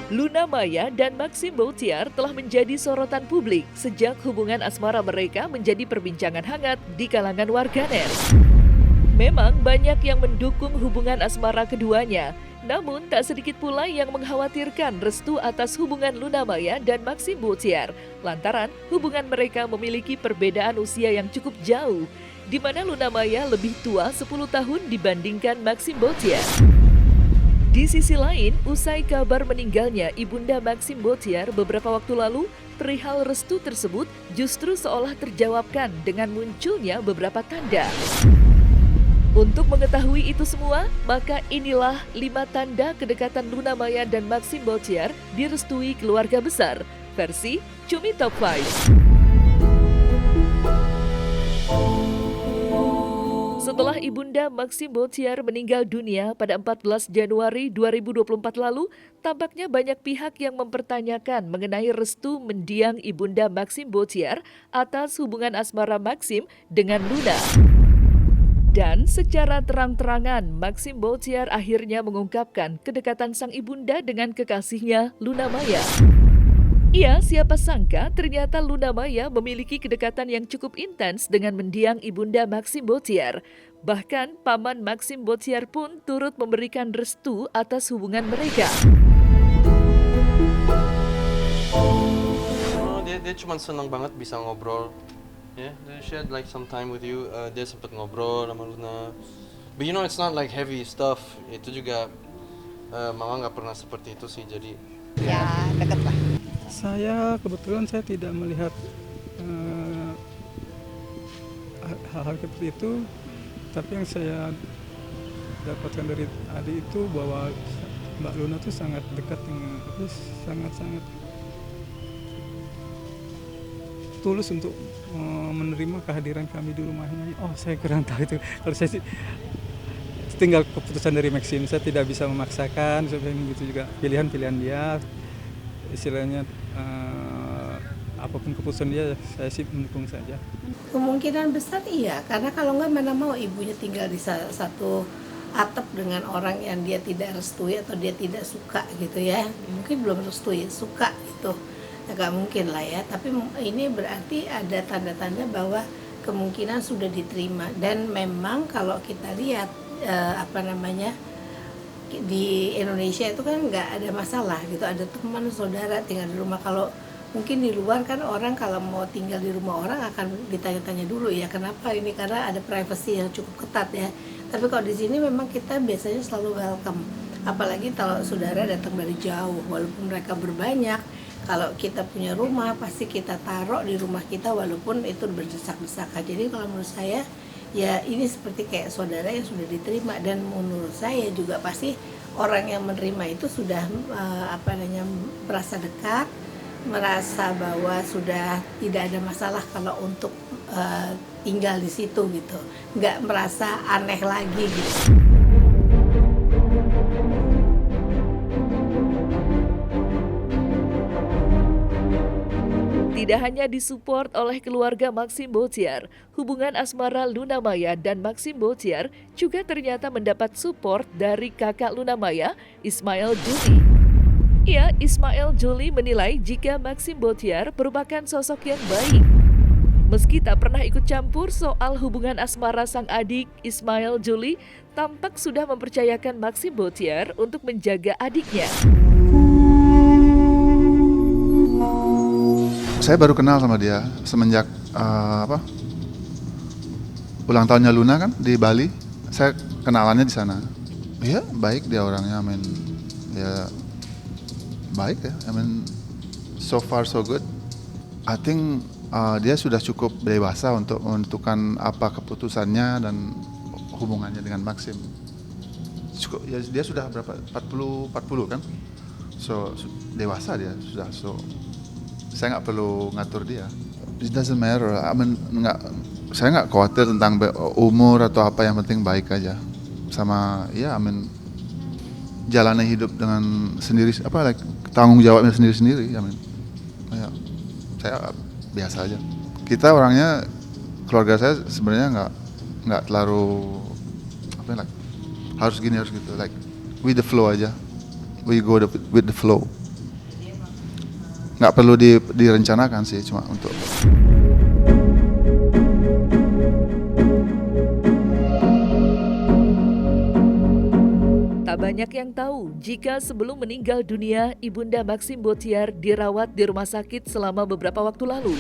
Luna Maya dan Maxim Bautiar telah menjadi sorotan publik sejak hubungan asmara mereka menjadi perbincangan hangat di kalangan warganet. Memang banyak yang mendukung hubungan asmara keduanya, namun tak sedikit pula yang mengkhawatirkan restu atas hubungan Luna Maya dan Maxim Bautiar, lantaran hubungan mereka memiliki perbedaan usia yang cukup jauh, di mana Luna Maya lebih tua 10 tahun dibandingkan Maxim Bautiar. Di sisi lain, usai kabar meninggalnya Ibunda Maxim Bautiar beberapa waktu lalu, perihal restu tersebut justru seolah terjawabkan dengan munculnya beberapa tanda. Untuk mengetahui itu semua, maka inilah 5 tanda kedekatan Luna Maya dan Maxim Bautiar direstui keluarga besar, versi Cumi Top 5. Setelah Ibunda Maxim Bautiar meninggal dunia pada 14 Januari 2024 lalu, tampaknya banyak pihak yang mempertanyakan mengenai restu mendiang Ibunda Maxim Bautiar atas hubungan asmara Maxim dengan Luna. Dan secara terang-terangan, Maxim Bautiar akhirnya mengungkapkan kedekatan sang ibunda dengan kekasihnya Luna Maya. Iya, siapa sangka ternyata Luna Maya memiliki kedekatan yang cukup intens dengan mendiang Ibunda Maxim Bautiar. Bahkan paman Maxim Bautiar pun turut memberikan restu atas hubungan mereka. Dia cuma senang banget bisa ngobrol. Yeah, they shared like some time with you. Dia sempat ngobrol sama Luna. But you know it's not like heavy stuff. Itu juga mama nggak pernah seperti itu sih, jadi ya dekat lah. Saya kebetulan saya tidak melihat hal-hal seperti itu, tapi yang saya dapatkan dari adik itu bahwa Mbak Luna tuh sangat dekat dengan, sangat-sangat tulus untuk menerima kehadiran kami di rumahnya. Oh, saya kurang tahu itu. Kalau saya sih tinggal keputusan dari Maxim, saya tidak bisa memaksakan, sebenarnya gitu juga pilihan-pilihan dia. Istilahnya apapun keputusan dia, saya sih mendukung saja. Kemungkinan besar iya, karena kalau nggak mana mau ibunya tinggal di satu atap dengan orang yang dia tidak restui atau dia tidak suka gitu ya. Mungkin belum restui, suka gitu. Agak mungkin lah ya, tapi ini berarti ada tanda-tanda bahwa kemungkinan sudah diterima. Dan memang kalau kita lihat di Indonesia itu kan nggak ada masalah gitu, ada teman saudara tinggal di rumah. Kalau mungkin di luar kan orang kalau mau tinggal di rumah orang akan ditanya-tanya dulu ya kenapa ini, karena ada privasi yang cukup ketat ya. Tapi kalau di sini memang kita biasanya selalu welcome, apalagi kalau saudara datang dari jauh, walaupun mereka berbanyak. Kalau kita punya rumah pasti kita taruh di rumah kita walaupun itu berdesak-desakan. Jadi kalau menurut saya ya ini seperti kayak saudara yang sudah diterima, dan menurut saya juga pasti orang yang menerima itu sudah merasa dekat, merasa bahwa sudah tidak ada masalah kalau untuk tinggal di situ gitu, nggak merasa aneh lagi gitu. Tidak hanya disupport oleh keluarga Maxim Bautiar, hubungan asmara Luna Maya dan Maxim Bautiar juga ternyata mendapat support dari kakak Luna Maya, Ismail Juli. Ya, Ismail Juli menilai jika Maxim Bautiar merupakan sosok yang baik. Meski tak pernah ikut campur soal hubungan asmara sang adik, Ismail Juli tampak sudah mempercayakan Maxim Bautiar untuk menjaga adiknya. Saya baru kenal sama dia semenjak ulang tahunnya Luna kan di Bali. Saya kenalannya di sana. Iya, baik dia orangnya, ya baik ya. So far so good. I think dia sudah cukup dewasa untuk menentukan apa keputusannya dan hubungannya dengan Maxim. Cukup, ya, dia sudah berapa? 40 kan? So dewasa dia sudah. So saya nggak perlu ngatur dia. It doesn't matter. Saya nggak khawatir tentang umur atau apa, yang penting baik aja. Sama ya, jalani hidup dengan sendiri, tanggung jawabnya sendiri-sendiri. Ya, saya biasa aja. Kita orangnya, keluarga saya sebenarnya nggak terlalu harus gini harus gitu. With the flow aja. We go with the flow. nggak perlu direncanakan sih, cuma untuk Tak banyak yang tahu jika sebelum meninggal dunia, Ibunda Maxim Botiar dirawat di rumah sakit selama beberapa waktu lalu.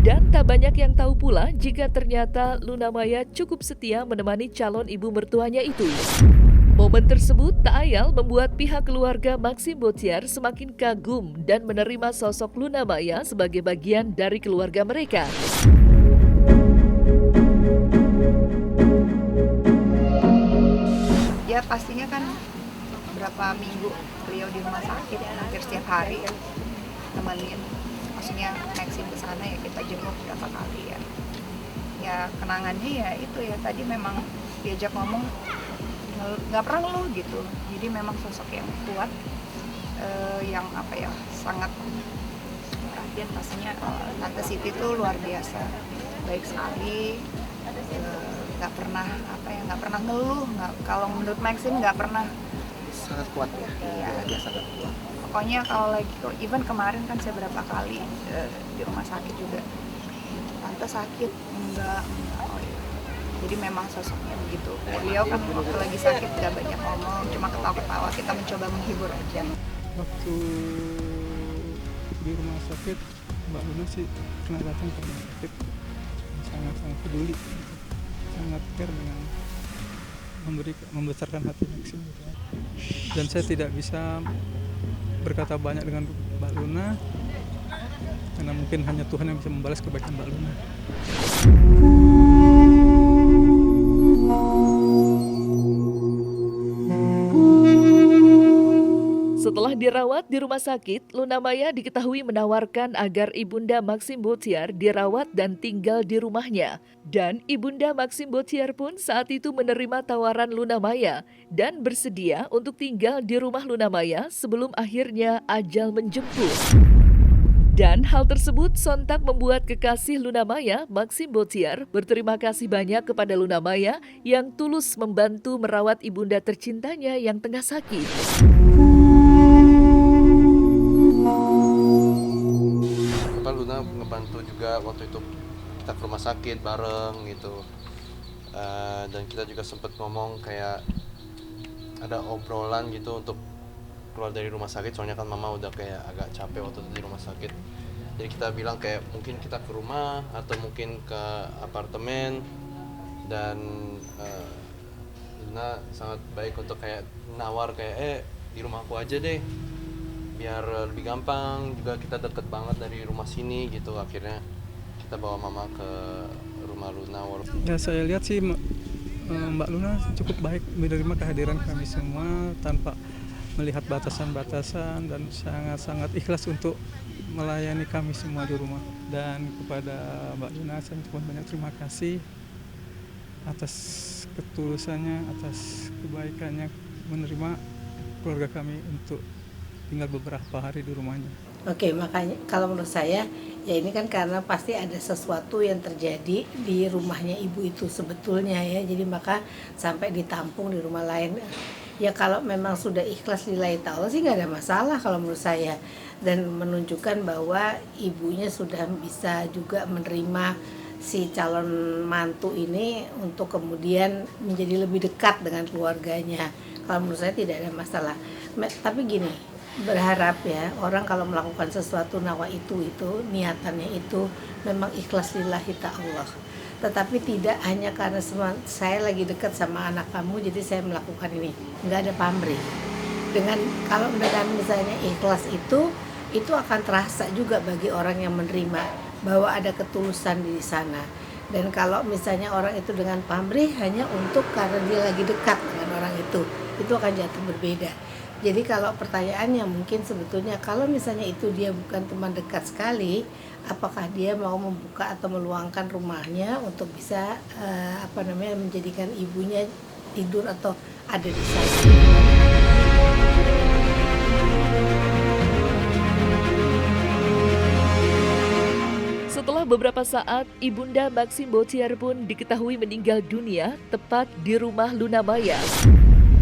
Dan tak banyak yang tahu pula jika ternyata Luna Maya cukup setia menemani calon ibu mertuanya itu. Momen tersebut tak ayal membuat pihak keluarga Maxim Botiar semakin kagum dan menerima sosok Luna Maya sebagai bagian dari keluarga mereka. Ya pastinya kan berapa minggu beliau di rumah sakit, hampir setiap hari ya nemenin, maksudnya Maxim ke sana ya kita jenguk berapa kali ya. Ya kenangannya ya itu ya tadi memang diajak ngomong nggak pernah ngeluh gitu, jadi memang sosok yang kuat, yang apa ya sangat perhatian pastinya. Tante Siti tuh luar biasa, baik sekali. Nggak pernah nggak pernah ngeluh, kalau menurut Maxim nggak pernah. Sangat kuat ya. Iya, dia sangat kuat. Pokoknya kalau lagi even kemarin kan saya berapa kali di rumah sakit juga, tante sakit enggak. Oh, iya. Jadi memang sosoknya begitu. Beliau kan waktu lagi sakit nggak banyak ngomong, cuma ketawa-ketawa, kita mencoba menghibur aja. Waktu di rumah sakit, Mbak Luna sih pernah datang ke rumah sakit, sangat-sangat peduli, sangat care dengan membesarkan hati Maxim. Dan saya tidak bisa berkata banyak dengan Mbak Luna, karena mungkin hanya Tuhan yang bisa membalas kebaikan Mbak Luna. Setelah dirawat di rumah sakit, Luna Maya diketahui menawarkan agar Ibunda Maxim Botiar dirawat dan tinggal di rumahnya. Dan Ibunda Maxim Botiar pun saat itu menerima tawaran Luna Maya dan bersedia untuk tinggal di rumah Luna Maya sebelum akhirnya ajal menjemput. Dan hal tersebut sontak membuat kekasih Luna Maya, Maxim Botiar, berterima kasih banyak kepada Luna Maya yang tulus membantu merawat ibunda tercintanya yang tengah sakit. Luna ngebantu juga waktu itu kita ke rumah sakit bareng gitu, dan kita juga sempet ngomong kayak ada obrolan gitu untuk keluar dari rumah sakit, soalnya kan mama udah kayak agak capek waktu itu di rumah sakit. Jadi kita bilang kayak mungkin kita ke rumah atau mungkin ke apartemen, dan Luna sangat baik untuk kayak nawar kayak di rumah aku aja deh, biar lebih gampang, juga kita deket banget dari rumah sini gitu. Akhirnya kita bawa mama ke rumah Luna. Ya saya lihat sih Mbak Luna cukup baik menerima kehadiran kami semua tanpa melihat batasan-batasan, dan sangat-sangat ikhlas untuk melayani kami semua di rumah. Dan kepada Mbak Luna saya cuma banyak terima kasih atas ketulusannya, atas kebaikannya menerima keluarga kami untuk tinggal beberapa hari di rumahnya. Oke, makanya kalau menurut saya ya ini kan karena pasti ada sesuatu yang terjadi di rumahnya ibu itu sebetulnya ya, jadi maka sampai ditampung di rumah lain. Ya kalau memang sudah ikhlas lillahi ta'ala sih nggak ada masalah kalau menurut saya, dan menunjukkan bahwa ibunya sudah bisa juga menerima si calon mantu ini untuk kemudian menjadi lebih dekat dengan keluarganya. Kalau menurut saya tidak ada masalah. Tapi gini, berharap ya orang kalau melakukan sesuatu nawa itu niatannya itu memang ikhlas lillahi ta'ala, tetapi tidak hanya karena saya lagi dekat sama anak kamu jadi saya melakukan ini, nggak ada pamrih. Dengan kalau dengan misalnya ikhlas itu akan terasa juga bagi orang yang menerima bahwa ada ketulusan di sana. Dan kalau misalnya orang itu dengan pamrih hanya untuk karena dia lagi dekat dengan orang itu akan jatuh berbeda. Jadi kalau pertanyaannya mungkin sebetulnya kalau misalnya itu dia bukan teman dekat sekali, apakah dia mau membuka atau meluangkan rumahnya untuk bisa menjadikan ibunya tidur atau ada di sana. Setelah beberapa saat, Ibunda Maxim Botiar pun diketahui meninggal dunia tepat di rumah Luna Maya.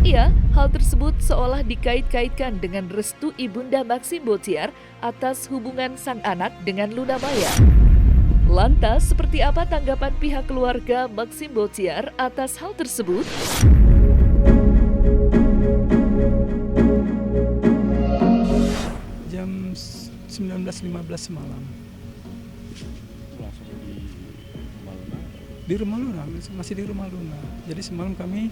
Iya, hal tersebut seolah dikait-kaitkan dengan restu Ibunda Maxim Botiar atas hubungan sang anak dengan Luna Maya. Lantas, seperti apa tanggapan pihak keluarga Maxim Botiar atas hal tersebut? Jam 19.15 malam. Di rumah Luna, masih di rumah Luna. Jadi semalam kami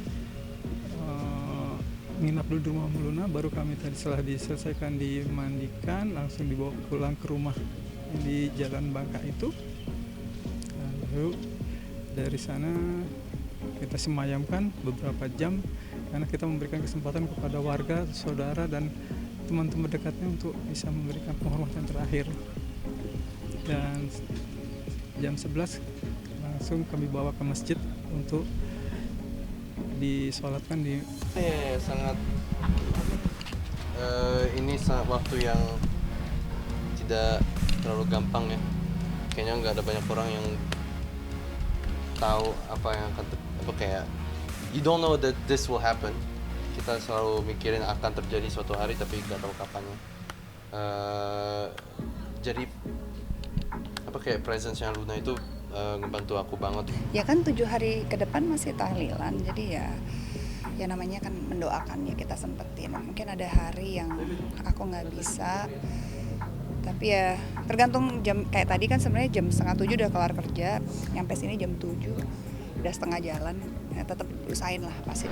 nginap dulu di rumah Luna, baru kami tadi setelah diselesaikan dimandikan, langsung dibawa pulang ke rumah di Jalan Bangka itu. Lalu dari sana kita semayamkan beberapa jam karena kita memberikan kesempatan kepada warga, saudara dan teman-teman dekatnya untuk bisa memberikan penghormatan terakhir. Dan jam 11 langsung kami bawa ke masjid untuk disolatkan di sangat ini sangat waktu yang tidak terlalu gampang ya. Kayaknya nggak ada banyak orang yang tahu apa yang akan kayak you don't know that this will happen. Kita selalu mikirin akan terjadi suatu hari tapi nggak tahu kapannya. Jadi kayak presence-nya Luna itu ngebantu aku banget. Ya kan 7 hari ke depan masih tahlilan, jadi ya namanya kan mendoakan ya kita sempetin. Mungkin ada hari yang aku nggak bisa, tapi ya tergantung jam. Kayak tadi kan sebenarnya jam 6:30 udah kelar kerja, nyampe sini jam 7 udah setengah jalan. Ya tetap usahain lah pasti.